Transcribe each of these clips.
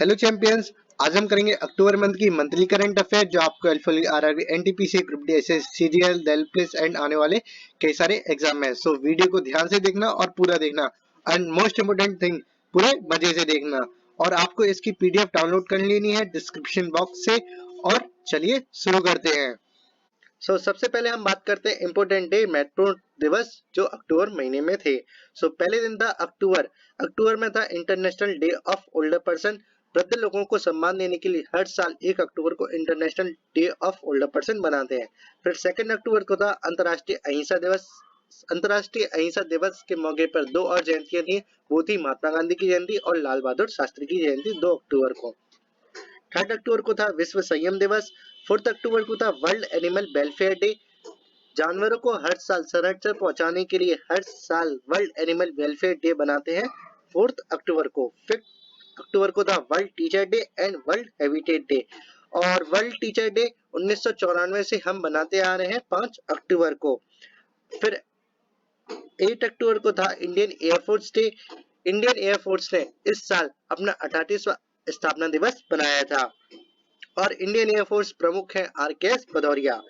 Hello champions. आज हम करेंगे अक्टूबर मंथ की मंथली करंट अफेयर जो आपको helpful RRB NTPC group D SS CGL डेल प्लस एंड आने वाले कई सारे एग्जाम में। सो वीडियो को ध्यान से देखना और पूरा देखना एंड मोस्ट इम्पोर्टेंट थिंग पूरे मजे से देखना। और आपको इसकी पीडीएफ डाउनलोड कर लेनी है डिस्क्रिप्शन बॉक्स से। और चलिए शुरू करते हैं। सबसे पहले हम बात करते हैं इम्पोर्टेंट डे महत्वपूर्ण दिवस जो अक्टूबर महीने में थे। पहले दिन था अक्टूबर में था international day of older person. वृद्ध लोगों को सम्मान देने के लिए हर साल 1 अक्टूबर को international day of older person बनाते हैं। फिर 2 अक्टूबर को था अंतर्राष्ट्रीय अहिंसा दिवस। अंतर्राष्ट्रीय अहिंसा दिवस के मौके पर दो और जयंतियां थी, वो थी महात्मा गांधी की जयंती और लाल बहादुर शास्त्री की जयंती 2 अक्टूबर को। 3 अक्टूबर को था विश्व संयम दिवस। 4 अक्टूबर को था वर्ल्ड एनिमल वेलफेयर डे। जानवरों को हर साल संरक्षण पहुंचाने के लिए हर साल वर्ल्ड एनिमल वेलफेयर डे बनाते हैं 4 अक्टूबर को। 5 अक्टूबर को था world teacher day and world habitat day. और वर्ल्ड टीचर डे 1994 से हम बनाते आ रहे हैं 5 अक्टूबर को। फिर 8 अक्टूबर को था Indian air force day. Indian air force ने इस साल अपना 38वां स्थापना दिवस बनाया था और इंडियन एयरफोर्स प्रमुख हैं आर.के.एस. भदौरिया।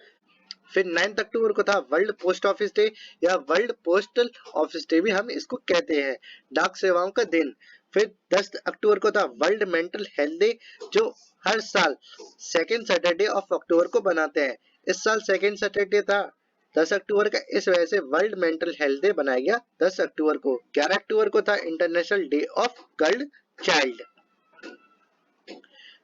फिर 9 अक्टूबर को था वर्ल्ड पोस्ट ऑफिस डे या वर्ल्ड पोस्टल ऑफिस डे भी हम इसको कहते हैं, डाक सेवाओं का दिन। फिर 10 अक्टूबर को था वर्ल्ड मेंटल हेल्थ डे जो हर साल सेकेंड सैटरडे ऑफ अक्टूबर को बनाते हैं। इस साल सेकेंड सैटरडे था 10 अक्टूबर का, इस वजह से वर्ल्ड मेंटल हेल्थ डे बनाया गया 10 अक्टूबर को। 11 अक्टूबर को था international day of girl child.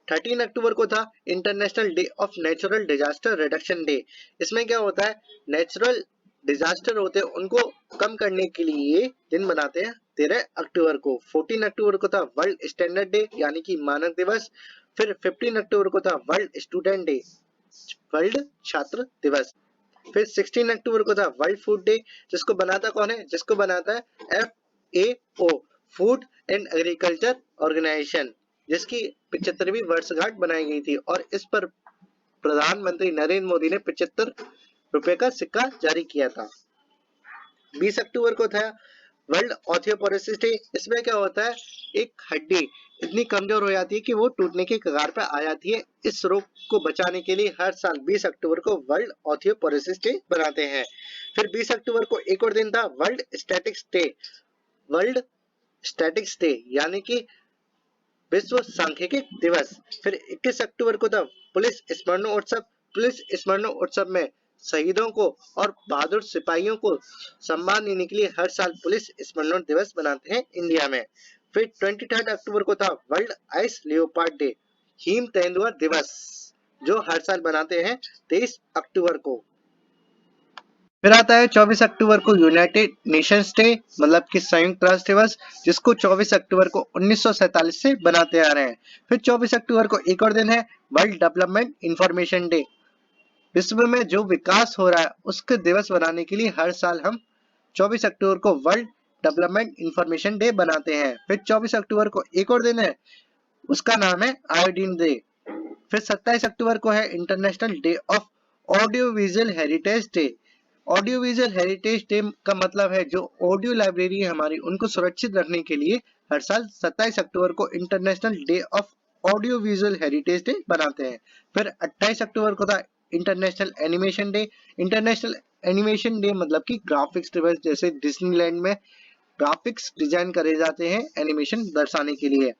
13 अक्टूबर को था international day of natural disaster reduction day. इसमें क्या होता है, नेचुरल डिजास्टर होते हैं उनको कम करने के लिए ये दिन बनाते हैं 13 अक्टूबर को। 14 अक्टूबर को था वर्ल्ड स्टैंडर्ड डे यानी कि मानक दिवस। फिर 15 अक्टूबर को था वर्ल्ड स्टूडेंट डे, वर्ल्ड छात्र दिवस। फिर 16 अक्टूबर को था वर्ल्ड फूड डे, जिसको बनाता कौन है, जिसको बनाता है FAO, food and agriculture organization, जिसकी 75वीं वर्षगांठ बनाई गई थी और इस पर प्रधानमंत्री नरेंद्र मोदी ने 75 रुपए का सिक्का जारी किया था। 20 अक्टूबर को था वर्ल्ड ऑस्टियोपोरोसिस डे। इसमें क्या होता है, एक हड्डी इतनी कमजोर हो जाती है कि वो टूटने की कगार पर आ जाती है। इस रोग को बचाने के लिए हर साल 20 अक्टूबर को वर्ल्ड ऑस्टियोपोरोसिस डे बनाते हैं। फिर 20 अक्टूबर को एक और दिन था world statics day, world statics day यानी कि विश्व सांख्यिकी दिवस। फिर 21 अक्टूबर को था पुलिस स्मरणोत्सव। पुलिस स्मरणोत्सव में शहीदों को और बहादुर सिपाहियों को सम्मान देने के लिए हर साल पुलिस स्मरण दिवस बनाते हैं इंडिया में। फिर 23 अक्टूबर को था world ice leopard day, him तेंदुआ दिवस, जो हर साल बनाते हैं 23 अक्टूबर को। फिर आता है 24 अक्टूबर को यूनाइटेड नेशंस डे मतलब कि संयुक्त राष्ट्र दिवस, जिसको 24 अक्टूबर को 1947 से बनाते आ रहे हैं। फिर 24 अक्टूबर को एक और दिन है वर्ल्ड डेवलपमेंट इंफॉर्मेशन डे। विश्व में जो विकास हो रहा है उसके दिवस बनाने के लिए हर साल हम 24 अक्टूबर को वर्ल्ड डेवलपमेंट इंफॉर्मेशन डे बनाते हैं। फिर 24 अक्टूबर को एक और दिन है, उसका नाम है आयोडीन डे। फिर 27 अक्टूबर को है international day of audio visual heritage day. Audio visual heritage day का मतलब है जो ऑडियो लाइब्रेरी है हमारी उनको सुरक्षित रखने के लिए हर साल 27 अक्टूबर को international day of audio visual heritage day बनाते हैं। फिर 28 अक्टूबर को था international animation day. International animation day मतलब कि ग्राफिक्स दिवस, जैसे डिज्नीलैंड में ग्राफिक्स डिजाइन करे जाते हैं एनिमेशन दर्शाने के लिए।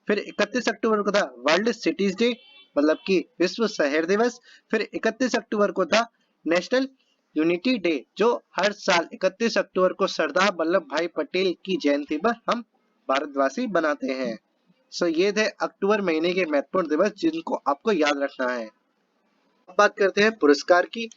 फिर 31 अक्टूबर को था वर्ल्ड सिटीज डे मतलब कि विश्व शहर दिवस। फिर 31 अक्टूबर को था नेशनल यूनिटी डे, जो हर साल 31 अक्टूबर को सरदार वल्लभ भाई पटेल की जयंती पर हम भारतवासी बनाते हैं। ये थे अक्टूबर महीने के महत्वपूर्ण दिवस जिनको आपको याद रखना है। अब बात करते हैं पुरस्कार की।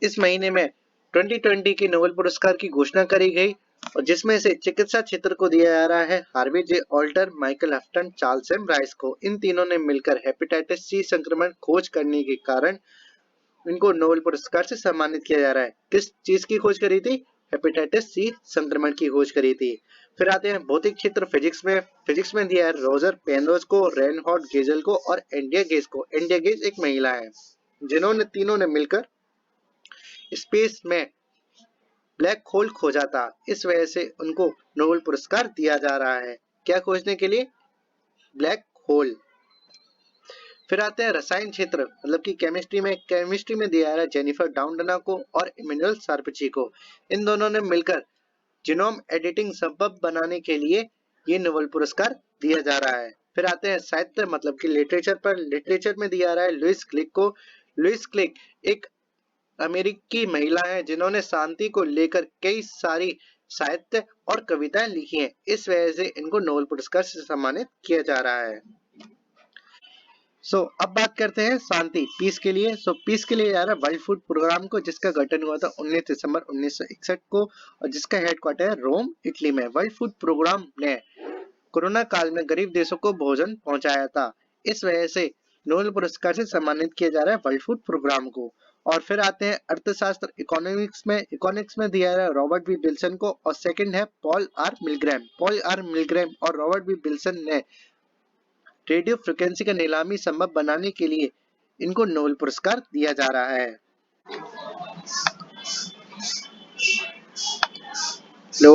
इस महीने में 2020 के नोबेल पुरस्कार की घोषणा करी गई और जिसमें से चिकित्सा क्षेत्र को दिया जा रहा है Harvey J Alter, Michael Houghton, Charles M Rice को। इन तीनों ने मिलकर हेपेटाइटिस सी संक्रमण खोज करने के कारण इनको नोबेल पुरस्कार से सम्मानित किया जा रहा है। किस चीज की खोज करी थी, हेपेटाइटिस सी संक्रमण की खोज करी थी। फिर आते हैं भौतिक क्षेत्र, फिजिक्स में दिया है रोजर पेनरोज को, रेनहॉर्ड गेजल को और एंड्रिया गेज को। एंड्रिया गेज एक महिला है जिन्होंने तीनों ने मिलकर स्पेस में ब्लैक होल खोजा था, इस वजह से उनको नोबेल पुरस्कार दिया जा रहा है। क्या खोजने के लिए, ब्लैक होल। फिर आते हैं रसायन क्षेत्र, मतलब कि केमिस्ट्री में दिया है जेनिफर डाउनटना को और इमैनुअल सार्पची को। इन दोनों ने मिलकर जीनोम एडिटिंग संभव बनाने के लिए ये नोबेल पुरस्कार दिया जा रहा है। फिर आते हैं साहित्य, मतलब कि लिटरेचर पर। लिटरेचर में दिया रहा है लुइस क्लिक को। लुइस क्लिक एक अमेरिकी महिला है जिन्होंने शांति को लेकर कई सारी साहित्य और कविताएं लिखी हैं। इस वजह से इनको नोबेल पुरस्कार से सम्मानित किया जा रहा है। अब बात करते हैं शांति, पीस के लिए। पीस के लिए जा रहा है वर्ल्ड फूड प्रोग्राम को, जिसका गठन हुआ था 19 दिसंबर 1961 को और जिसका हेडक्वार्टर है रोम, इटली में। वर्ल्ड फूड प्रोग्राम ने कोरोना काल में गरीब देशों को भोजन पहुंचाया था। इस वजह से नोबेल पुरस्कार से सम्मानित किया जा रहा है वर्ल्ड फूड प्रोग्राम को। और फिर आते हैं अर्थशास्त्र, इकोनॉमिक्स में दिया है रॉबर्ट बी विल्सन को और सेकंड है पॉल आर मिलग्रैम और रॉबर्ट बी विल्सन ने रेडियो फ्रिक्वेंसी का नीलामी संभव बनाने के लिए इनको नोबेल पुरस्कार दिया जा रहा है। लो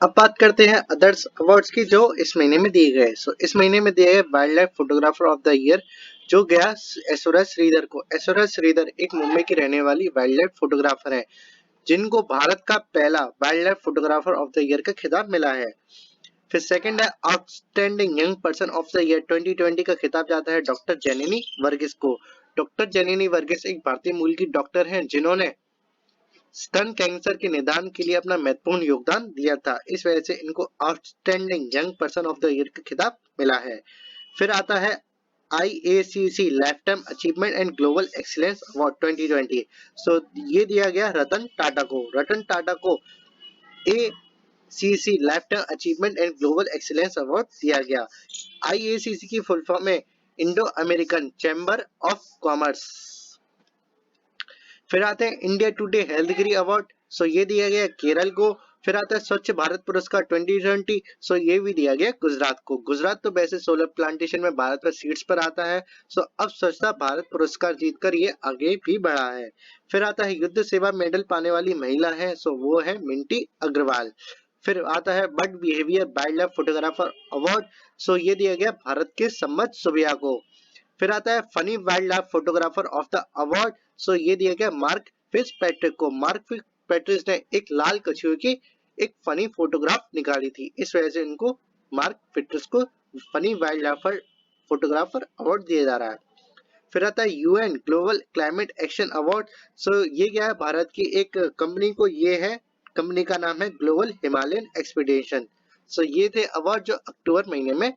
अब बात करते हैं अदर्स अवार्ड्स की जो इस महीने में दिए गए। इस महीने में दिए गए wild life photographer of the year जो गया ऐश्वर्या श्रीधर को। ऐश्वर्या श्रीधर एक मुंबई की रहने वाली वाइल्ड लाइफ फोटोग्राफर है जिनको भारत का पहला wild life photographer of the year का खिताब मिला है। फिर सेकंड है outstanding young person of the year 2020 का खिताब जाता है डॉक्टर जेनिनी वर्गीस को। डॉक्टर जेनिनी वर्गीस एक भारतीय मूल की डॉक्टर हैं जिन्होंने स्तन कैंसर के निदान के लिए अपना महत्वपूर्ण योगदान दिया था। इस वजह से इनको outstanding young person of the year का खिताब मिला है। फिर आता है IACC life time achievement and global excellence award 2020। ये दिया गया रतन टाटा को। रतन टाटा को ACC life time achievement and global excellence award दिया गया। IACC की फुल फॉर्म है Indo American chamber of commerce. फिर आते हैं इंडिया टुडे हेल्थगिरी अवार्ड, ये दिया गया केरल को। फिर आता है स्वच्छ भारत पुरस्कार 2020, ये भी दिया गया गुजरात को। गुजरात तो वैसे सोलर प्लांटेशन में भारत का सीट्स पर आता है, अब स्वच्छता भारत पुरस्कार जीतकर ये आगे भी बढ़ा है। फिर आता है युद्ध सेवा मेडल पाने वाली महिला है, वो है मिंटी अग्रवाल। फिर आता है bird behaviour wild life photographer award, ये दिया गया भारत के सम्मत सुबिया को। फिर आता है funny wild life photographer of the award, ये दिया गया मार्क फिश पैट्रिक को। मार्क फिश पैट्रिक ने एक लाल कछुए की एक फनी फोटोग्राफ निकाली थी, इस वजह से इनको मार्क फिट्रिस को funny wild life photographer award दिया जा रहा है। फिर आता है UN global climate action award, ये क्या है भारत की एक कंपनी को, ये है कंपनी का नाम है ग्लोबल हिमालयन एक्सपीडिशन। ये थे अवार्ड जो अक्टूबर महीने में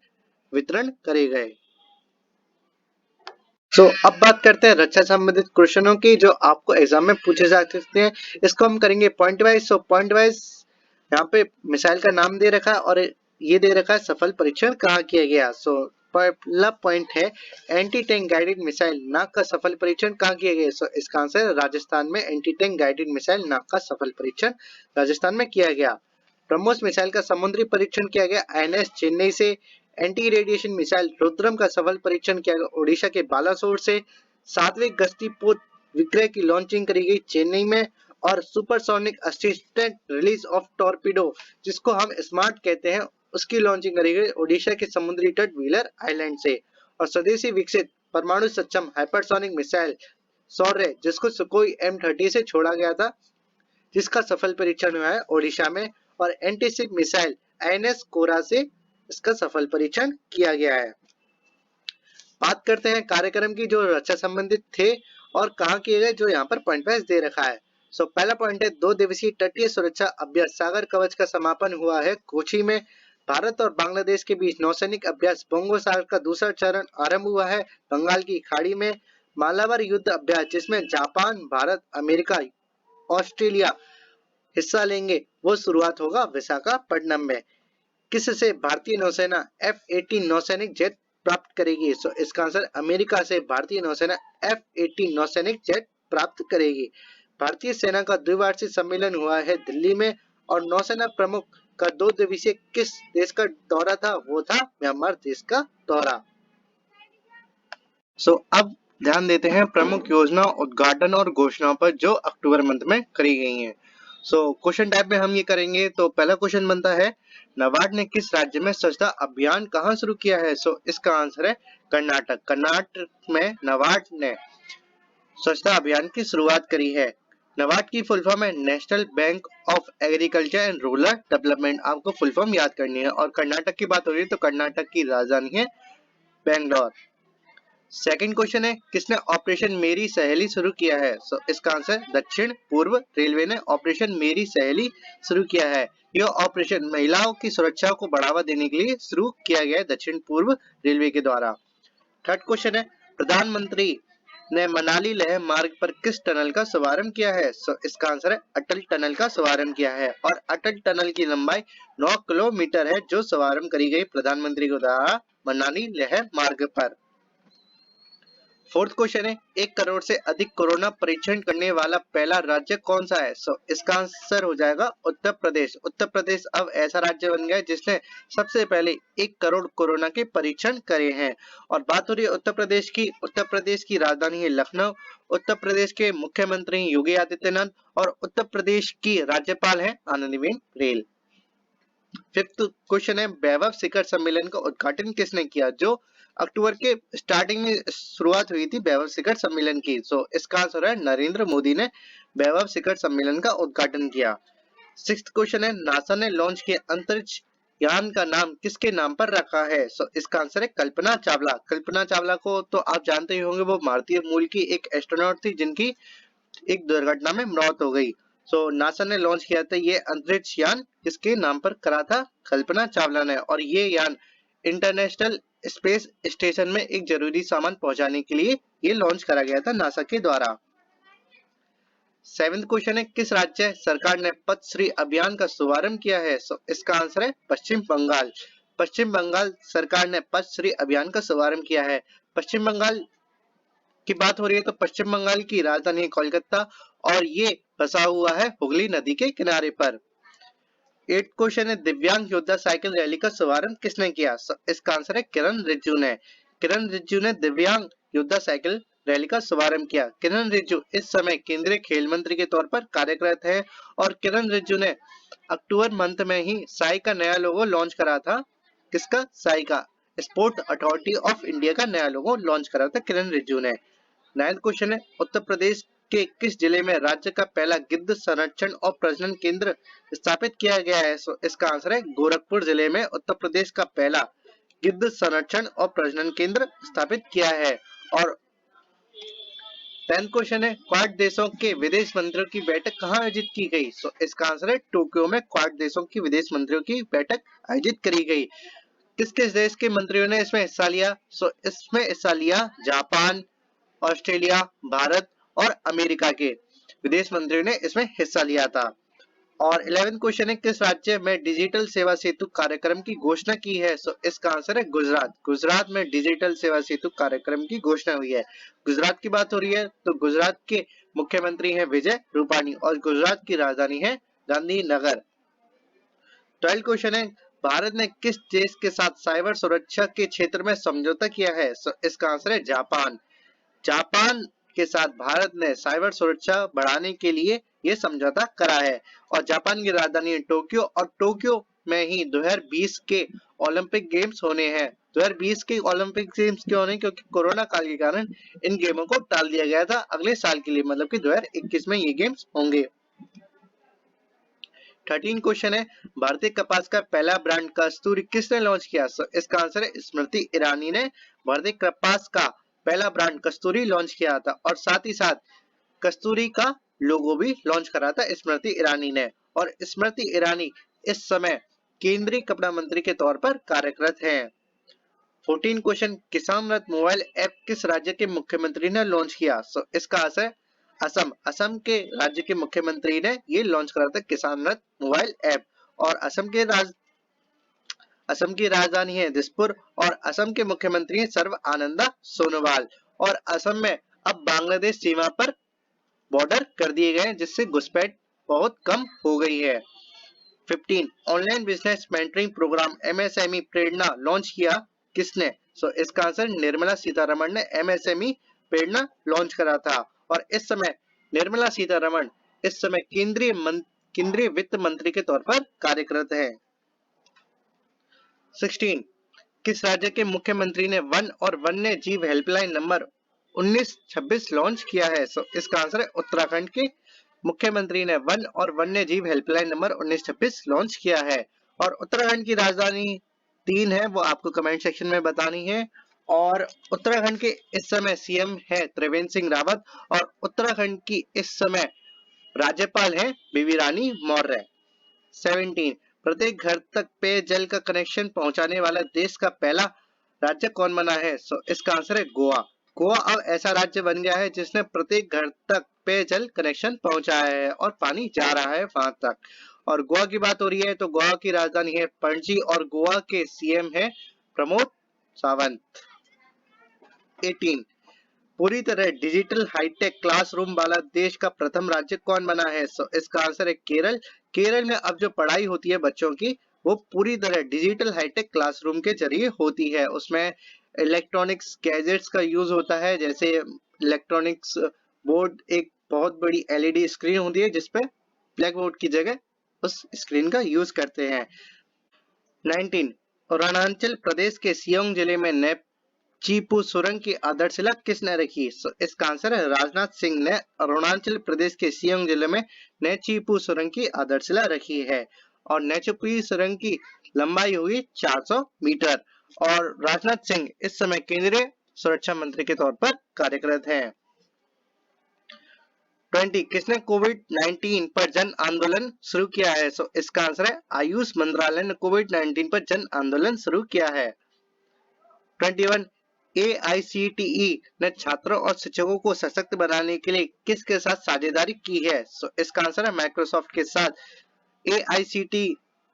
वितरण करे गए। अब बात करते हैं रक्षा संबंधित क्वेश्चनों की जो आपको एग्जाम में पूछे जा सकते हैं। इसको हम करेंगे पॉइंट वाइज। पॉइंट वाइज यहाँ पे मिसाइल का नाम दे रखा है और ये दे रखा है सफल परीक्षण कहाँ किया गया। पहला पॉइंट है एंटी टैंक गाइडेड मिसाइल नाग का सफल परीक्षण कहाँ किया गया। इसका आंसर है राजस्थान में एंटी टैंक गाइडेड मिसाइल नाग का सफल परीक्षण राजस्थान में किया गया। ब्रह्मोस मिसाइल का समुद्री परीक्षण किया गया INS चेन्नई से। एंटी रेडिएशन मिसाइल रुद्रम का सफल परीक्षण किया गया ओडिशा के बालासोर से। 7वें गश्ती पोत विक्रय की लॉन्चिंग करी गई चेन्नई में। और supersonic assistant release of torpedo जिसको हम स्मार्ट कहते हैं उसकी लॉन्चिंग करी गई ओडिशा के समुद्री तट व्हीलर आइलैंड से। और स्वदेशी विकसित परमाणु सक्षम हाइपरसोनिक मिसाइल शौर्य जिसको सुकोई M30 से छोड़ा गया था, जिसका सफल परीक्षण हुआ है ओडिशा में। और एंटीशिप मिसाइल INS कोरा से इसका सफल परीक्षण किया गया है। बात करते हैं कार्यक्रम की जो रक्षा संबंधित थे और कहाँ किए गए, जो यहाँ पर पॉइंट वाइज दे रखा है। पहला पॉइंट है 2 दिवसीय तटीय सुरक्षा अभ्यास सागर कवच का समापन हुआ है कोची में। भारत और बांग्लादेश के बीच नौसैनिक अभ्यास बोंगो सागर का दूसरा चरण आरंभ हुआ है बंगाल की खाड़ी में। मालाबार युद्ध अभ्यास जिसमें जापान, भारत, अमेरिका, ऑस्ट्रेलिया हिस्सा लेंगे, वो शुरुआत होगा विशाखापट्टनम में। किससे भारतीय नौसेना F-18 नौसैनिक जेट प्राप्त करेगी। इसका आंसर अमेरिका से भारतीय नौसेना F-18 नौसैनिक जेट प्राप्त करेगी। भारतीय सेना का द्विवार्षिक सम्मेलन हुआ है दिल्ली में। और नौसेना प्रमुख का 2 दिवसीय किस देश का दौरा था, वो था म्यांमार देश का दौरा। अब ध्यान देते हैं प्रमुख योजना उद्घाटन और घोषणाओं पर जो अक्टूबर मंथ में करी गई हैं। सो क्वेश्चन टाइप में हम ये करेंगे। तो पहला क्वेश्चन बनता है, नाबार्ड ने किस राज्य में स्वच्छता अभियान कहाँ शुरू किया है? सो इसका आंसर है कर्नाटक। कर्नाटक में नाबार्ड ने स्वच्छता अभियान की शुरुआत करी है। नाबार्ड की फुल फॉर्म है national bank of agriculture and rural development. आपको फुल फॉर्म याद करनी है। और कर्नाटक की बात हो रही है तो कर्नाटक की राजधानी है बेंगलोर। सेकंड क्वेश्चन है, किसने ऑपरेशन मेरी सहेली शुरू किया है? सो इसका आंसर दक्षिण पूर्व रेलवे ने ऑपरेशन मेरी सहेली शुरू किया है। यह ऑपरेशन महिलाओं की सुरक्षा को बढ़ावा देने के लिए शुरू किया गया है दक्षिण पूर्व रेलवे के द्वारा। थर्ड क्वेश्चन है, प्रधानमंत्री ने मनाली लेह मार्ग पर किस टनल का शुभारंभ किया है? सो इसका आंसर है अटल टनल का शुभारंभ किया है। और अटल टनल की लंबाई 9 किलोमीटर है जो शुभारंभ करी गई प्रधानमंत्री के द्वारा मनाली लेह मार्ग पर। फोर्थ क्वेश्चन है, 1 करोड़ से अधिक कोरोना परीक्षण करने वाला पहला राज्य कौन सा है? सो इसका आंसर हो जाएगा उत्तर प्रदेश। उत्तर प्रदेश अब ऐसा राज्य बन गया है जिसने सबसे पहले 1 करोड़ कोरोना के परीक्षण करे हैं। और बात हो रही है उत्तर प्रदेश की। उत्तर प्रदेश की राजधानी है लखनऊ। उत्तर प्रदेश के मुख्यमंत्री योगी आदित्यनाथ और उत्तर प्रदेश की राज्यपाल है आनंदीबेन पटेल। फिफ्थ क्वेश्चन है, वैभव शिखर सम्मेलन का उद्घाटन किसने किया? जो अक्टूबर के स्टार्टिंग में शुरुआत हुई थी वैभव शिखर सम्मेलन की। सो इसका आंसर है नरेंद्र मोदी ने वैभव शिखर सम्मेलन का उद्घाटन किया। सिक्स्थ क्वेश्चन है, नासा ने लॉन्च किए अंतरिक्ष यान का नाम किसके नाम पर रखा है? सो इसका आंसर है कल्पना चावला। कल्पना चावला को तो आप जानते ही होंगे, वो भारतीय मूल की एक एस्ट्रोनॉट थी जिनकी एक दुर्घटना में मौत हो गई। सो नासा ने लॉन्च किया था ये अंतरिक्ष यान, किसके नाम पर करा था? कल्पना चावला ने। और ये यान इंटरनेशनल स्पेस स्टेशन में एक जरूरी सामान पहुंचाने के लिए ये लॉन्च करा गया था नासा के द्वारा। सेवेंथ क्वेश्चन है, किस राज्य सरकार ने पद्मश्री अभियान का शुभारंभ किया है? सो इसका आंसर है पश्चिम बंगाल। पश्चिम बंगाल सरकार ने पद्मश्री अभियान का शुभारंभ किया है। पश्चिम बंगाल की बात हो रही है तो पश्चिम बंगाल की राजधानी है कोलकाता और ये बसा हुआ है हुगली नदी के किनारे पर। 8 क्वेश्चन है, दिव्यांग योद्धा साइकिल रैली का शुभारंभ किसने किया? इसका आंसर है किरण रिजिजू ने। किरण रिजिजू ने दिव्यांग योद्धा साइकिल रैली का शुभारंभ किया। किरण रिजिजू इस समय केंद्रीय खेल मंत्री के तौर पर कार्यरत है। और किरण रिजिजू ने अक्टूबर मंथ में ही साई का नया लोगो लॉन्च करा था। किसका? साई का। स्पोर्ट अथॉरिटी ऑफ इंडिया का नया लोगो लॉन्च करा था किरण रिजिजू ने। 9th क्वेश्चन है, उत्तर प्रदेश के किस जिले में राज्य का पहला गिद्ध संरक्षण और प्रजनन केंद्र स्थापित किया गया है? इसका आंसर है गोरखपुर जिले में उत्तर प्रदेश का पहला गिद्ध संरक्षण और प्रजनन केंद्र स्थापित किया है। और 10th क्वेश्चन है, क्वाड देशों के विदेश मंत्रियों की बैठक कहाँ आयोजित की गई? इसका आंसर है टोक्यो में क्वाड देशों की विदेश मंत्रियों की बैठक आयोजित करी गई। किस किस देश के मंत्रियों ने इसमें हिस्सा लिया? इसमें हिस्सा लिया जापान, ऑस्ट्रेलिया, भारत और अमेरिका के विदेश मंत्रियों ने इसमें हिस्सा लिया था। और 11th क्वेश्चन है, किस राज्य में डिजिटल सेवा सेतु कार्यक्रम की घोषणा की है? इसका आंसर है गुजरात। गुजरात में डिजिटल सेवा सेतु कार्यक्रम की घोषणा हुई है। गुजरात की बात हो रही है तो गुजरात के मुख्यमंत्री हैं विजय रूपाणी और गुजरात की राजधानी है गांधीनगर। 12th क्वेश्चन है, भारत ने किस देश के साथ साइबर सुरक्षा के क्षेत्र में समझौता किया है? इसका आंसर है जापान। जापान के साथ भारत ने साइबर सुरक्षा बढ़ाने के लिए यह समझौता करा है। और जापान की राजधानी है टोक्यो और टोक्यो में ही 2020 के ओलंपिक गेम्स होने हैं। 2020 के ओलंपिक गेम्स क्यों होने? क्योंकि कोरोना काल के कारण इन गेमों को टाल दिया गया था अगले साल के लिए, मतलब कि 2021 में ये गेम्स होंगे। 13 क्वेश्चन है, भारतीय कपास का पहला ब्रांड कस्तूरी किसने लॉन्च किया? इसका आंसर है स्मृति ईरानी ने भारतीय कपास का पहला ब्रांड कस्तूरी लॉन्च किया था। और साथ ही साथ कस्तूरी का लोगो भी लॉन्च करा था स्मृति ईरानी ने। और स्मृति ईरानी इस समय केंद्रीय कपड़ा मंत्री के तौर पर कार्यरत हैं। 14 क्वेश्चन, किसान रथ मोबाइल ऐप किस राज्य के मुख्यमंत्री ने लॉन्च किया? इसका आंसर असम। असम के राज्य के मुख्यमंत्री ने ये लॉन्च करा था किसान रथ मोबाइल ऐप। और असम की राजधानी है दिसपुर और असम के मुख्यमंत्री हैं सर्बानंद सोनोवाल। और असम में अब बांग्लादेश सीमा पर बॉर्डर कर दिए गए हैं जिससे घुसपैठ बहुत कम हो गई है। 15, online business mentoring programme MSME Prerna launch किया किसने? इसका आंसर निर्मला सीतारमण ने एमएसएमई प्रेरणा लॉन्च करा था। और इस समय निर्मला सीतारमण इस समय केंद्रीय केंद्रीय वित्त मंत्री के तौर पर कार्यरत है। 16 किस राज्य के मुख्यमंत्री ने वन और वन्य जीव हेल्पलाइन नंबर 1926 लॉन्च किया है? इसका आंसर है उत्तराखंड के मुख्यमंत्री ने वन और वन्य जीव हेल्पलाइन नंबर 1926 लॉन्च किया है। और उत्तराखंड की राजधानी 3 है, वो आपको कमेंट सेक्शन में बतानी है। और उत्तराखंड के इस समय सीएम है त्रिवेंद्र सिंह रावत और उत्तराखंड की इस समय राज्यपाल है बेबी रानी मौर्य। 17 प्रत्येक घर तक पेयजल का कनेक्शन पहुंचाने वाला देश का पहला राज्य कौन बना है? इसका आंसर है गोवा। गोवा अब ऐसा राज्य बन गया है जिसने प्रत्येक घर तक पेयजल कनेक्शन पहुंचाया है और पानी जा रहा है वहां तक। और गोवा की बात हो रही है तो गोवा की राजधानी है पणजी और गोवा के सीएम है प्रमोद सावंत। 18 पूरी तरह डिजिटल हाईटेक क्लासरूम वाला देश का प्रथम राज्य कौन बना है? इसका आंसर है केरल। केरल में अब जो पढ़ाई होती है बच्चों की वो पूरी तरह डिजिटल हाईटेक क्लासरूम के जरिए होती है। उसमें इलेक्ट्रॉनिक्स गैजेट्स का यूज होता है, जैसे इलेक्ट्रॉनिक्स बोर्ड, एक बहुत बड़ी एलईडी स्क्रीन होती है जिसपे ब्लैक बोर्ड की जगह उस स्क्रीन का यूज करते हैं। 19 अरुणाचल प्रदेश के सियोंग जिले में चीपू सुरंग की आधारशिला किसने रखी? इसका आंसर है राजनाथ सिंह ने अरुणाचल प्रदेश के सियोंग जिले में नेचीपू सुरंग की आधारशिला रखी है। और नेचीपू सुरंग की लंबाई हुई 400 मीटर। और राजनाथ सिंह इस समय केंद्रीय सुरक्षा मंत्री के तौर पर कार्यरत हैं। 20 किसने कोविड-19 पर जन आंदोलन शुरू किया है? इसका आंसर है आयुष मंत्रालय ने कोविड-19 पर जन आंदोलन शुरू किया है। 21 AICTE ने छात्रों और शिक्षकों को सशक्त बनाने के लिए किसके साथ साझेदारी की है? इसका आंसर है माइक्रोसॉफ्ट के साथ। AICTE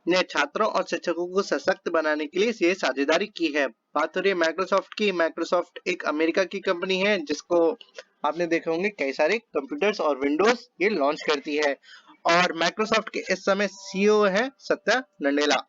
ने छात्रों और शिक्षकों को सशक्त बनाने के लिए ये साझेदारी की है। बात हो रही है माइक्रोसॉफ्ट की। माइक्रोसॉफ्ट एक अमेरिका की कंपनी है जिसको आपने देखे होंगे कई सारे कंप्यूटर्स और विंडोज ये लॉन्च करती है। और माइक्रोसॉफ्ट के इस समय सीईओ है सत्या नडेला।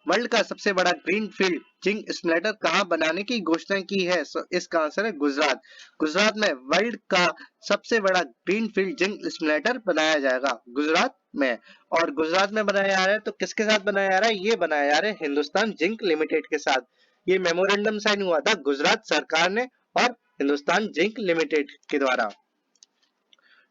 वर्ल्ड का सबसे बड़ा ग्रीनफील्ड जिंक स्प्लिटर कहां बनाने की घोषणा की है? इसका आंसर है गुजरात। गुजरात में वर्ल्ड का सबसे बड़ा ग्रीनफील्ड जिंक स्प्लिटर बनाया जाएगा गुजरात में। और गुजरात में बनाया जा रहा है तो किसके साथ बनाया जा रहा है? ये बनाया जा रहा है हिंदुस्तान जिंक लिमिटेड के साथ। ये मेमोरेंडम साइन हुआ था गुजरात सरकार ने और हिंदुस्तान जिंक लिमिटेड के द्वारा।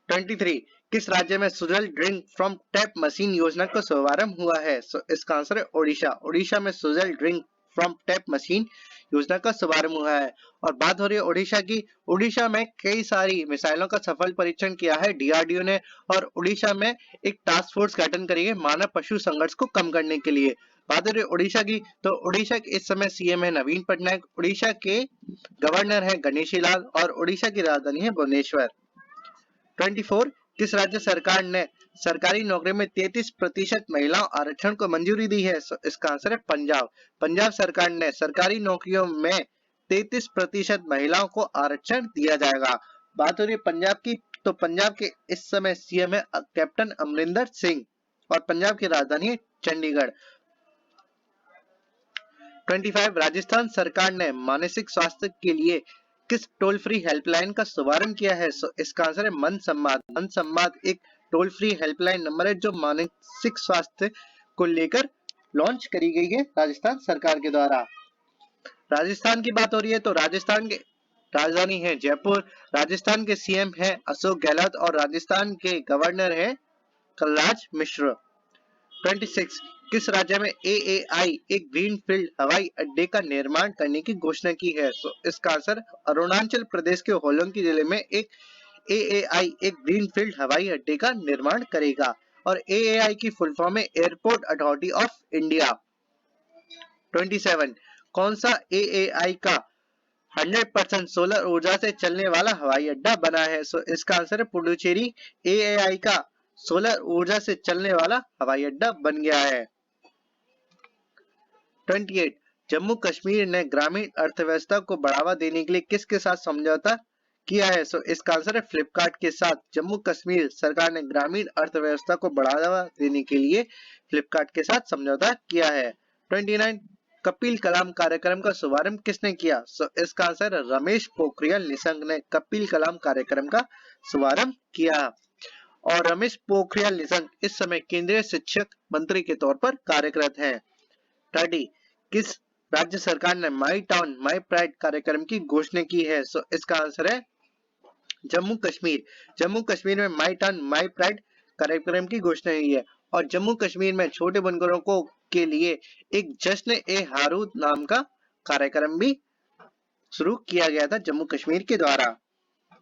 23 किस राज्य में Sujal drink from tap machine योजना का शुभारंभ हुआ है? इसका आंसर है ओडिशा। ओडिशा में Sujal drink from tap machine योजना का शुभारंभ हुआ है। और बात हो रही है ओडिशा की। ओडिशा में कई सारी मिसाइलों का सफल परीक्षण किया है डीआरडीओ ने। और ओडिशा में एक टास्क फोर्स गठन करी है मानव पशु संघर्ष को कम करने के लिए। बात हो रही है ओडिशा की तो ओडिशा के इस समय सीएम है नवीन पटनायक, ओडिशा के गवर्नर है गणेशी लाल और ओडिशा की राजधानी है भुवनेश्वर। 24 किस राज्य सरकार ने सरकारी नौकरी में 33% महिलाओं आरक्षण को मंजूरी दी है? इसका आंसर है पंजाब। पंजाब सरकार ने सरकारी नौकरियों में 33% महिलाओं को आरक्षण दिया जाएगा। बात हो रही है पंजाब की तो पंजाब के इस समय सीएम है कैप्टन अमरिंदर सिंह और पंजाब की राजधानी है चंडीगढ़। 25 राजस्थान सरकार ने मानसिक स्वास्थ्य के लिए किस टोल फ्री हेल्पलाइन का शुभारंभ किया है? इसका आंसर है मन संवाद। मन संवाद एक टोल फ्री हेल्पलाइन नंबर है जो मानसिक स्वास्थ्य को लेकर लॉन्च करी गई है राजस्थान सरकार के द्वारा। राजस्थान की बात हो रही है तो राजस्थान के राजधानी है जयपुर। राजस्थान के सीएम है अशोक गहलोत और राजस्थान के गवर्नर है कलराज मिश्र। 26 किस राज्य में AAI एक ग्रीनफील्ड हवाई अड्डे का निर्माण करने की घोषणा की है? इसका आंसर अरुणाचल प्रदेश के होलोंगी जिले में एक AAI एक ग्रीनफील्ड हवाई अड्डे का निर्माण करेगा। और AAI की फुल फॉर्म है एयरपोर्ट अथॉरिटी ऑफ इंडिया। 27 कौन सा AAI का 100% सोलर ऊर्जा से चलने वाला हवाई अड्डा बना है? इसका आंसर है पुडुचेरी AAI का सोलर ऊर्जा से चलने वाला हवाई अड्डा बन गया है। 28 जम्मू कश्मीर ने ग्रामीण अर्थव्यवस्था को बढ़ावा देने के लिए किसके साथ समझौता किया है? इसका आंसर है फ्लिपकार्ट के साथ। जम्मू कश्मीर सरकार ने ग्रामीण अर्थव्यवस्था को बढ़ावा देने के लिए फ्लिपकार्ट के साथ समझौता किया है। 29 कपिल कलाम कार्यक्रम का शुभारंभ किसने किया? इसका आंसर रमेश पोखरियाल निशंक ने कपिल कलाम कार्यक्रम का शुभारंभ किया। और रमेश पोखरियाल निशंक इस समय केंद्रीय शिक्षक मंत्री के तौर पर कार्यरत हैं। 30 किस राज्य सरकार ने माई टाउन माई प्राइड कार्यक्रम की घोषणा की है? सो इसका आंसर है जम्मू कश्मीर। जम्मू कश्मीर में माई टाउन माई प्राइड कार्यक्रम की घोषणा हुई है और जम्मू कश्मीर में छोटे बुनकरों को के लिए एक जश्न ए हारूद नाम का कार्यक्रम भी शुरू किया गया था जम्मू कश्मीर के द्वारा।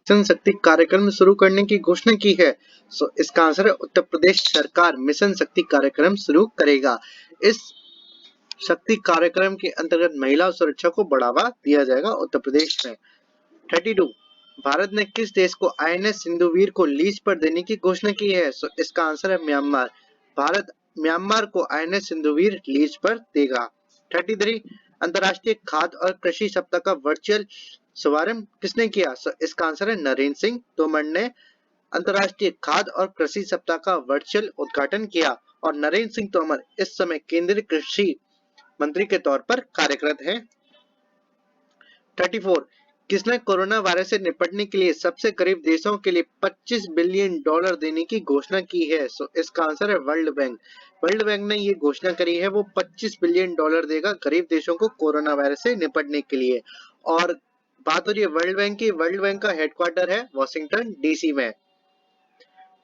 मिशन शक्ति कार्यक्रम शुरू करने की घोषणा की है। सो इसका आंसर है उत्तर प्रदेश सरकार मिशन शक्ति कार्यक्रम शुरू करेगा। इस शक्ति कार्यक्रम के अंतर्गत महिला सुरक्षा को बढ़ावा दिया जाएगा उत्तर प्रदेश में। 32 भारत ने किस देश को आईएनएस सिंधुवीर को लीज पर देने की घोषणा की है? सो इसका आंसर है म्यांमार। भारत म्यांमार को आईएनएस सिंधुवीर लीज पर देगा। 33 अंतर्राष्ट्रीय खाद्य और कृषि सप्ताह का वर्चुअल शुभारंभ किसने किया? सो इसका आंसर है नरेंद्र सिंह तोमर ने अंतर्राष्ट्रीय खाद्य और कृषि सप्ताह का वर्चुअल उद्घाटन किया और नरेंद्र सिंह तोमर इस समय केंद्रीय कृषि मंत्री के तौर पर कार्यरत हैं। 34 किसने कोरोना वायरस से निपटने के लिए सबसे गरीब देशों के लिए $25 बिलियन देने की घोषणा की है? सो इसका आंसर है वर्ल्ड बैंक। वर्ल्ड बैंक ने ये घोषणा करी है, वो $25 बिलियन देगा गरीब देशों को कोरोना वायरस से निपटने के लिए। और बात हो रही है वर्ल्ड बैंक की, वर्ल्ड बैंक का हेडक्वार्टर है वॉशिंगटन डीसी में।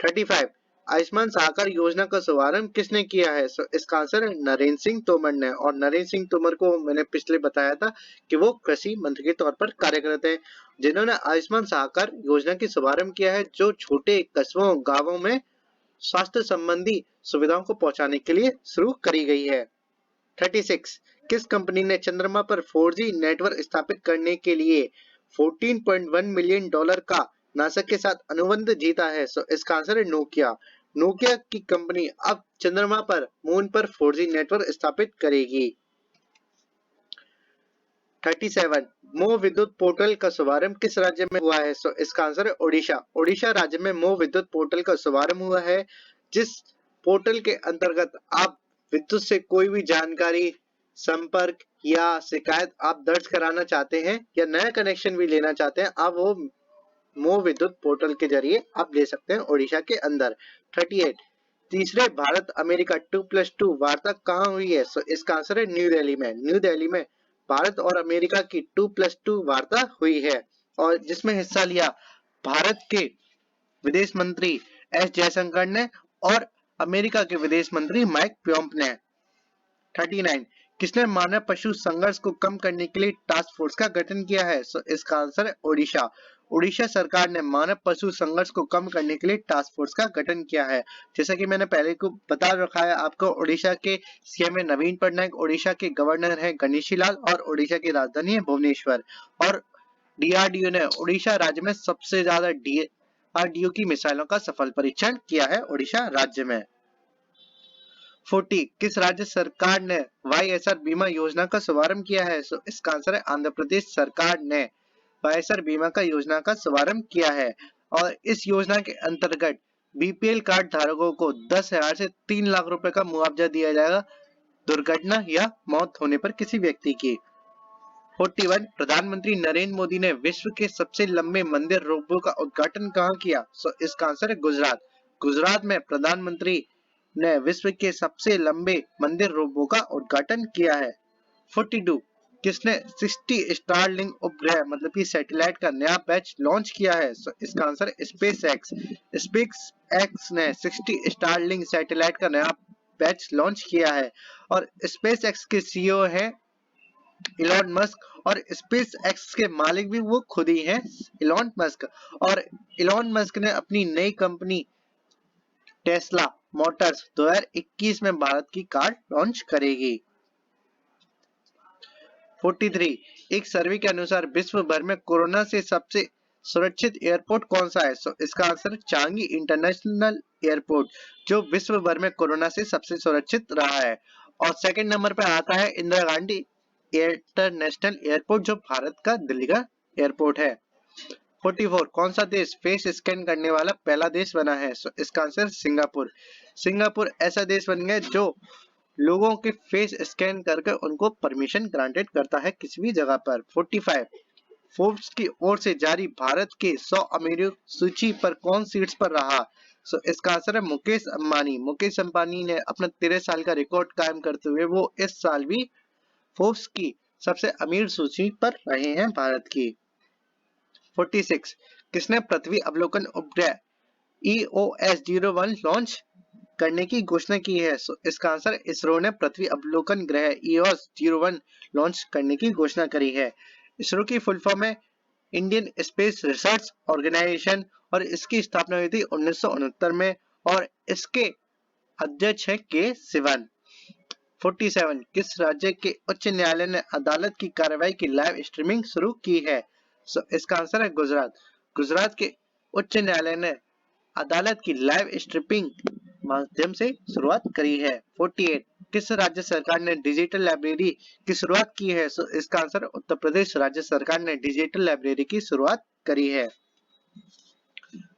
35 आयुष्मान साहकार योजना का शुभारंभ किसने किया है? सो इसका आंसर है नरेंद्र सिंह तोमर ने और नरेंद्र सिंह तोमर को मैंने पिछले बताया था कि वो कृषि मंत्री के तौर पर कार्यरत हैं, जिन्होंने आयुष्मान साहकार योजना की शुभारंभ किया है, जो छोटे कस्बों गांवों में स्वास्थ्य संबंधी सुविधाओं को पहुंचाने के लिए शुरू करी गई है। 36 किस कंपनी ने चंद्रमा पर 4G नेटवर्क स्थापित करने के लिए $14.1 मिलियन का नासा के साथ अनुबंध जीता है? सो इसका आंसर है नोकिया। नोकिया की कंपनी अब चंद्रमा पर मून पर 4G नेटवर्क स्थापित करेगी। 37 मोह विद्युत पोर्टल का शुभारंभ किस राज्य में हुआ है? सो इसका आंसर है ओडिशा। ओडिशा राज्य में मोह विद्युत पोर्टल का शुभारंभ हुआ है, जिस पोर्टल के अंतर्गत आप विद्युत से कोई भी जानकारी, संपर्क या शिकायत आप दर्ज कराना चाहते हैं या नया कनेक्शन भी लेना चाहते हैं, आप वो मोह विद्युत पोर्टल के जरिए आप ले सकते हैं ओडिशा के अंदर। 38 तीसरे भारत अमेरिका 2+2 वार्ता कहाँ हुई है? सो इसका आंसर है न्यू दिल्ली में। न्यू दिल्ली में भारत और अमेरिका की 2+2 वार्ता हुई है और जिसमें हिस्सा लिया भारत के विदेश मंत्री एस जयशंकर ने और अमेरिका के विदेश मंत्री माइक पोम्प ने। 39 किसने मानव पशु संघर्ष को कम करने के लिए टास्क फोर्स का गठन किया है? सो इसका आंसर है ओडिशा। ओडिशा सरकार ने मानव पशु संघर्ष को कम करने के लिए टास्क फोर्स का गठन किया है। जैसा कि मैंने पहले को बता रखा है आपको, ओडिशा के सीएम है नवीन पटनायक, ओडिशा के गवर्नर है गणेशी लाल और ओडिशा की राजधानी है भुवनेश्वर। और डीआरडीओ ने ओडिशा राज्य में सबसे ज्यादा डीआरडीओ की मिसाइलों का सफल परीक्षण किया है ओडिशा राज्य में। 40 किस राज्य सरकार ने वाईएसआर बीमा योजना का शुभारंभ किया है? सो इसका आंसर है आंध्र प्रदेश सरकार ने वाईएसआर बीमा का योजना का शुभारंभ किया है और इस योजना के अंतर्गत बीपीएल कार्ड धारकों को 10,000 से 3 लाख रुपए का मुआवजा दिया जाएगा दुर्घटना या मौत होने पर किसी व्यक्ति की। 41 प्रधानमंत्री नरेंद्र मोदी ने विश्व के सबसे लंबे मंदिर रोपवे का उद्घाटन कहाँ किया? सो इसका आंसर है गुजरात। गुजरात में प्रधानमंत्री ने विश्व के सबसे लंबे मंदिर रोपवे का उद्घाटन किया है। 42 किसने 60 स्टारलिंक उपग्रह मतलब कि सैटेलाइट का नया बैच लॉन्च किया है? सो इसका आंसर है स्पेस एक्स। स्पेस एक्स ने 60 स्टारलिंक सैटेलाइट का नया बैच लॉन्च किया है और स्पेस एक्स के सीईओ है इलॉन मस्क और स्पेस एक्स के मालिक भी वो खुद ही हैं इलॉन मस्क। और इलॉन मस्क ने अपनी नई कंपनी टेस्ला मोटर्स 2021 में भारत की कार लॉन्च करेगी। 43 एक सर्वे के अनुसार विश्व भर में कोरोना से सबसे सुरक्षित एयरपोर्ट कौन सा है? सो इसका आंसर चांगी इंटरनेशनल एयरपोर्ट, जो विश्व भर में कोरोना से सबसे सुरक्षित रहा है। और सेकंड नंबर पे आता है इंदिरा गांधी इंटरनेशनल एयरपोर्ट, जो भारत का दिल्ली का एयरपोर्ट है। 44 कौन सा देश फेस स्कैन करने वाला पहला देश बना है? सो इसका आंसर सिंगापुर। सिंगापुर ऐसा देश बन गया जो लोगों के फेस स्कैन करके उनको परमिशन ग्रांटेड करता है किसी भी जगह पर। 45 फोर्ब्स की ओर से जारी भारत के 100 अमीरों सूची पर कौन सीट्स पर रहा? सो इसका आंसर है मुकेश अंबानी। मुकेश अंबानी ने अपना 13 साल का रिकॉर्ड कायम करते हुए वो इस साल भी फोर्ब्स की सबसे अमीर सूची पर रहे हैं भारत की। 46 किसने पृथ्वी अवलोकन उपग्रह EOS-01 लॉन्च करने की घोषणा की है? सो इसका आंसर इसरो ने पृथ्वी अवलोकन ग्रह EOS-01 लॉन्च करने की घोषणा करी है। इसरो की फुल फॉर्म है इंडियन स्पेस रिसर्च ऑर्गेनाइजेशन और इसकी स्थापना हुई थी 1969 में और इसके अध्यक्ष है के सिवन। 47 किस राज्य के उच्च न्यायालय ने अदालत की कार्रवाई की लाइव स्ट्रीमिंग शुरू की है? सो इसका आंसर है गुजरात। गुजरात के उच्च न्यायालय ने अदालत की लाइव स्ट्रीमिंग माध्यम से शुरुआत करी है। 48 किस राज्य सरकार ने डिजिटल लाइब्रेरी की शुरुआत की है? सो इसका आंसर उत्तर प्रदेश राज्य सरकार ने डिजिटल लाइब्रेरी की शुरुआत करी है।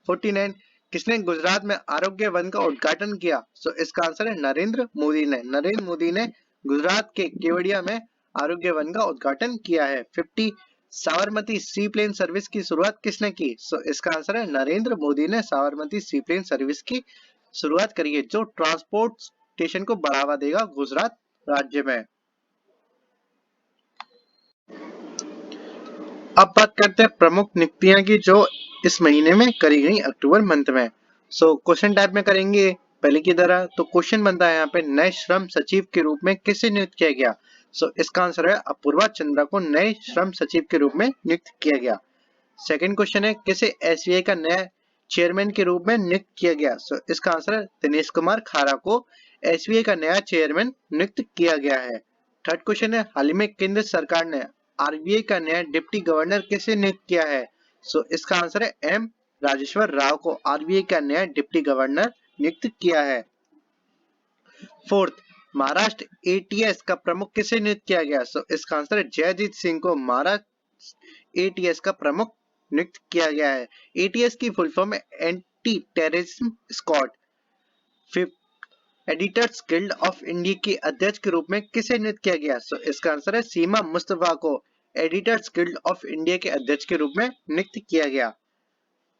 49 किसने गुजरात में आरोग्य वन का उद्घाटन किया? सो इसका आंसर है नरेंद्र मोदी ने। नरेंद्र मोदी ने गुजरात के केवड़िया में आरोग्य वन का उद्घाटन किया है। 50 साबरमती सी प्लेन सर्विस की शुरुआत किसने की? सो इसका आंसर है नरेंद्र मोदी ने साबरमती सी प्लेन सर्विस की शुरुआत करी है जो ट्रांसपोर्टेशन को बढ़ावा देगा गुजरात राज्य में। अब बात करते हैं प्रमुख नियुक्तियां की जो इस महीने में करी गई अक्टूबर मंथ में। सो क्वेश्चन टाइप में करेंगे पहले की तरह। तो क्वेश्चन बनता है यहाँ पे नए श्रम सचिव के रूप में किसे नियुक्त किया गया? सो इसका आंसर है अपूर्वा चंद्रा को नए श्रम सचिव के रूप में नियुक्त किया गया। सेकंड क्वेश्चन है किसे एसबीआई का नया चेयरमैन के रूप में नियुक्त किया गया? सो इसका आंसर है दिनेश कुमार खारा को एसबीआई का नया चेयरमैन नियुक्त किया गया है। थर्ड क्वेश्चन है हाल ही में केंद्र सरकार ने आरबीआई का नया डिप्टी गवर्नर किसे नियुक्त किया है? सो इसका आंसर है एम राजेश्वर राव को आरबीआई का नया डिप्टी गवर्नर नियुक्त किया है। फोर्थ महाराष्ट्र एटीएस का प्रमुख किसे नियुक्त किया गया? सो इसका आंसर है जयजीत सिंह को महाराष्ट्र एटीएस का प्रमुख नियुक्त किया गया है। एटीएस की फुल फॉर्म है anti terrorism squad. Fifth editors guild of India के अध्यक्ष के रूप में किसे नियुक्त किया गया? सो इसका आंसर है सीमा मुस्तफा को एडिटर्स गिल्ड ऑफ इंडिया के अध्यक्ष के रूप में नियुक्त किया गया।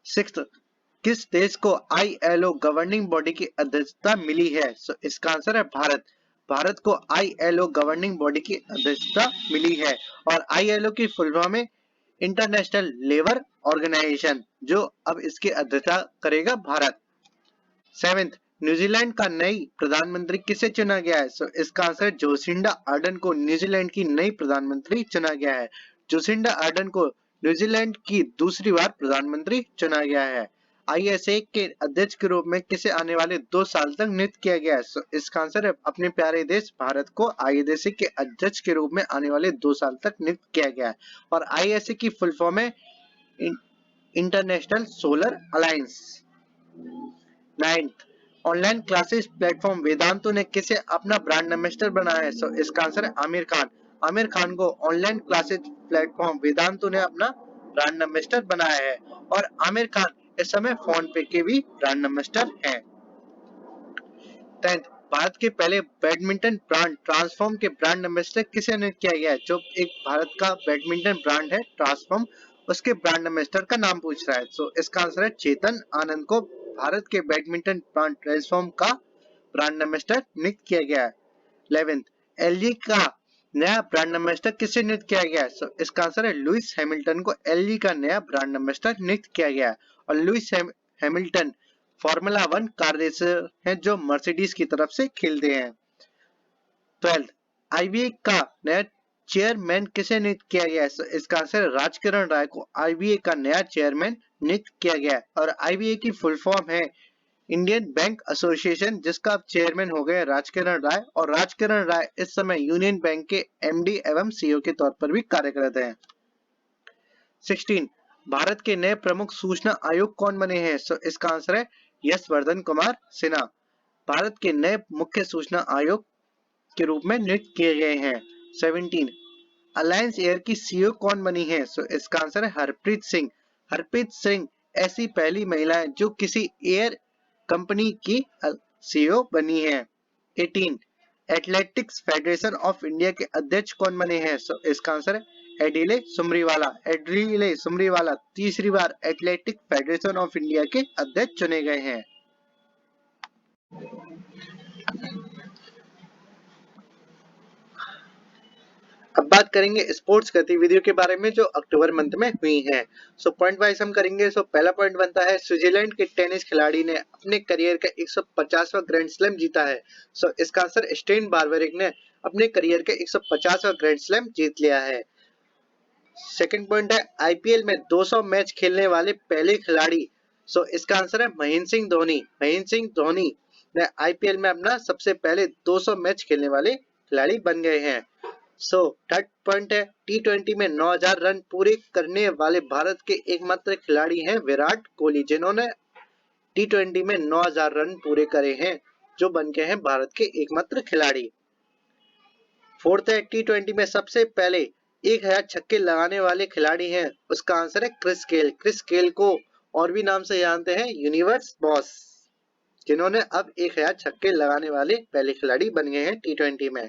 सिक्स्थ किस देश को आईएलओ गवर्निंग बॉडी की अध्यक्षता मिली है? सो इसका आंसर है भारत। भारत को आईएलओ गवर्निंग बॉडी की अध्यक्षता मिली है और आईएलओ की फुल फॉर्म है इंटरनेशनल लेबर ऑर्गेनाइजेशन जो अब इसकी अध्यक्षता करेगा भारत। सेवेंथ न्यूजीलैंड का नई प्रधानमंत्री किसे चुना गया है? सो इसका आंसर है जोसिंडा आर्डन को न्यूजीलैंड की नई प्रधानमंत्री चुना गया है। जोसिंडा आर्डन को न्यूजीलैंड की दूसरी बार प्रधानमंत्री चुना गया है। आईएसए के अध्यक्ष के रूप में किसे आने वाले 2 साल तक नियुक्त किया गया है? सो इसका आंसर है अपने प्यारे देश भारत को आईएसए के अध्यक्ष के रूप में आने वाले 2 साल तक नियुक्त किया गया है और आईएसए की फुल फॉर्म है international solar alliance. 9th online classes platform Vedantu ने किसे अपना ब्रांड एम्बेसडर बनाया है? सो इसका आंसर है आमिर खान। आमिर खान को ऑनलाइन क्लासेस प्लेटफॉर्म वेदांतु ने अपना ब्रांड एम्बेसडर बनाया है और आमिर खान इस समय फोन पे के भी ब्रांड एम्बेसडर हैं। 10th भारत के पहले बैडमिंटन ब्रांड ट्रांसफॉर्म के ब्रांड एम्बेसडर किसे नियुक्त किया गया है? जो एक भारत का बैडमिंटन ब्रांड है ट्रांसफॉर्म उसके ब्रांड एम्बेसडर का नाम पूछ रहा है। सो इसका आंसर है चेतन आनंद को भारत के बैडमिंटन ब्रांड ट्रांसफॉर्म का ब्रांड एम्बेसडर नियुक्त किया गया है। 11th एलजी का नया ब्रांड एम्बेसडर किसे नियुक्त किया गया है? सो इसका आंसर है लुइस हैमिल्टन को एलजी का नया ब्रांड एम्बेसडर नियुक्त किया गया है और Lewis Hamilton formula 1 car racer हैं जो मर्सिडीज की तरफ से खेलते हैं। 12th आईबीए का नया चेयरमैन किसे नियुक्त किया गया है? So, इसका आंसर राजकिरण राय को आईबीए का नया चेयरमैन नियुक्त किया गया है और आईबीए की फुल फॉर्म है इंडियन बैंक एसोसिएशन जिसका चेयरमैन हो गए राजकिरण राय और राजकिरण राय इस समय यूनियन बैंक के एमडी एवं सीईओ के तौर पर भी कार्यरत हैं। 16 भारत के नए प्रमुख सूचना आयोग कौन बने हैं? So, इसका आंसर है यशवर्धन कुमार सिन्हा भारत के नए मुख्य सूचना आयोग के रूप में नियुक्त किए गए हैं। 17 अलायंस एयर की सीईओ कौन बनी है? सो इसका आंसर है हरप्रीत सिंह। हरप्रीत सिंह ऐसी पहली महिला है जो किसी एयर कंपनी की सीईओ बनी है। 18 एथलेटिक्स फेडरेशन ऑफ इंडिया के अध्यक्ष कौन बने हैं? सो इसका आंसर है एडिले सुमरीवाला। एडिले सुमरीवाला तीसरी बार एथलेटिक फेडरेशन ऑफ इंडिया के अध्यक्ष चुने गए हैं। अब बात करेंगे स्पोर्ट्स गतिविधियों के बारे में जो अक्टूबर मंथ में हुई हैं। सो पॉइंट वाइज हम करेंगे। सो पहला पॉइंट बनता है स्विट्जरलैंड के टेनिस खिलाड़ी ने अपने करियर का 150वां ग्रैंड स्लैम जीता है। सो इसका आंसर स्टेन बार्बरिक ने अपने करियर के 150वां ग्रैंड स्लैम जीत लिया है। सेकंड पॉइंट है आईपीएल में 200 मैच खेलने वाले पहले खिलाड़ी। सो इसका आंसर है महेंद्र सिंह धोनी। महेंद्र सिंह धोनी ने आईपीएल में अपना सबसे पहले 200 मैच खेलने वाले खिलाड़ी बन गए हैं। सो थर्ड पॉइंट है टी20 में 9000 रन पूरे करने वाले भारत के एकमात्र खिलाड़ी हैं विराट कोहली, जिन्होंने टी20 में 9000 रन पूरे करे हैं, जो बन गए हैं भारत के एकमात्र खिलाड़ी। फोर्थ है टी20 में सबसे पहले 1000 छक्के लगाने वाले खिलाड़ी हैं, उसका आंसर है क्रिस गेल। क्रिस गेल को और भी नाम से जानते हैं यूनिवर्स बॉस, जिन्होंने अब 1000 छक्के लगाने वाले पहले खिलाड़ी बन गए हैं टी20 में।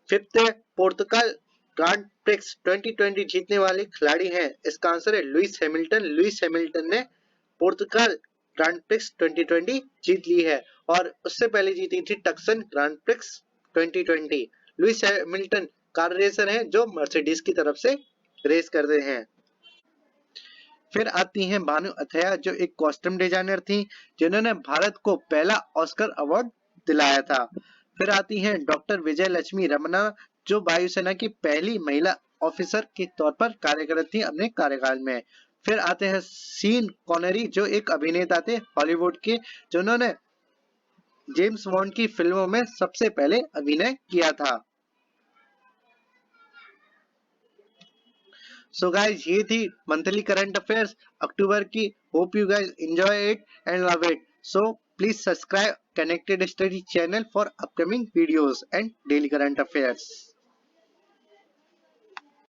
फिफ्थ है पुर्तगाल ग्रांड प्रिक्स 2020 जीतने वाले खिलाड़ी हैं, इसका आंसर है लुइस हैमिल्टन। लुइस हैमिल्टन ने पुर्तगाल ग्रांड प्रिक्स 2020 जीत ली है और उससे पहले जीती थी Tucson grand prix 2020। Lewis Hamilton car racer हैं जो मर्सिडीज की तरफ से रेस करते हैं। फिर आती हैं भानु अथैया, जो एक कॉस्ट्यूम डिजाइनर थी, जिन्होंने भारत को पहला ऑस्कर अवार्ड दिलाया था। फिर आती हैं डॉक्टर विजय लक्ष्मी रमना, जो वायुसेना की पहली महिला ऑफिसर के तौर पर कार्यरत थी अपने कार्यकाल में। फिर आते हैं सीन कॉनेरी, जो एक अभिनेता थे हॉलीवुड के, जिन्होंने जेम्स बॉन्ड की फिल्मों में सबसे पहले अभिनय किया था। सो गाइज ये थी मंथली करंट अफेयर्स अक्टूबर की। Hope you guys enjoy it and love it. So please subscribe connected study channel for upcoming videos and daily current affairs.